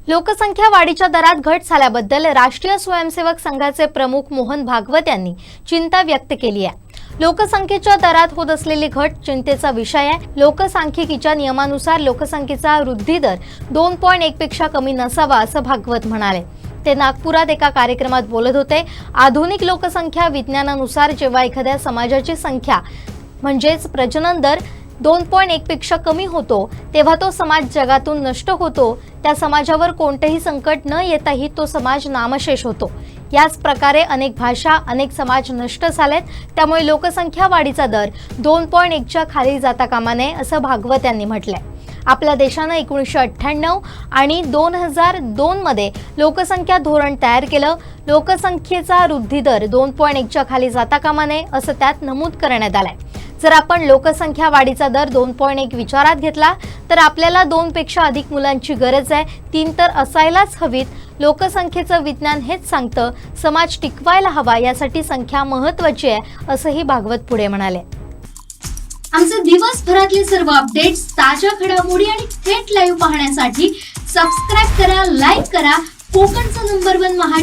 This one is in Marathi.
लोकसंख्या वाढीच्या दरात घट झाल्याबद्दल राष्ट्रीय स्वयंसेवक संघाचे प्रमुख मोहन भागवत यांनी चिंता व्यक्त केली आहे। लोकसंख्येच्या दरात होत असलेली घट चिंतेचा विषय आहे। लोकसांख्यिकीच्या नियमानुसार लोकसंख्येचा वृद्धी दर 2.1 पेक्षा कमी नसावा असं भागवत म्हणाले। ते नागपुरात एका कार्यक्रमात बोलत होते। आधुनिक लोकसंख्या विज्ञानानुसार जेव्हा एखाद्या समाजाची संख्या म्हणजेच प्रजनन दर 2.1 पेक्षा कमी होतो तेव्हा तो समाज जगातून नष्ट होतो। त्या समाजावर कोणतेही संकट न येताही तो समाज नामशेष होतो। याच प्रकारे अनेक भाषा अनेक समाज नष्ट झालेत। त्यामुळे लोकसंख्या वाढीचा दर 2.1 च्या खाली जाता कामा नये असं भागवत यांनी म्हटलंय। आपल्या देशाने 1998 आणि 2002 मध्ये लोकसंख्या धोरण तयार केलं। लोकसंख्येचा वृद्धी दर 2.1 च्या खाली जाता कामा नये असं त्यात नमूद करण्यात आलंय। जर आपण लोकसंख्या वाढीचा दर 2.1 विचारात घेतला तर आपल्याला 2 पेक्षा अधिक मुलांची गरज आहे। 3 तर असायलाच हवीत। लोकसंख्येचं विज्ञान हेच सांगतं समाज टिकवायला हवा, यासाठी संख्या महत्त्वाची आहे असंही भागवत पुढे म्हणाले। आमचे दिवसभरातले सर्व अपडेट्स, ताज्या घडामोडी आणि थेट लाईव्ह पाहण्यासाठी सबस्क्राइब करा, लाईक करा कोकणचं नंबर 1 महा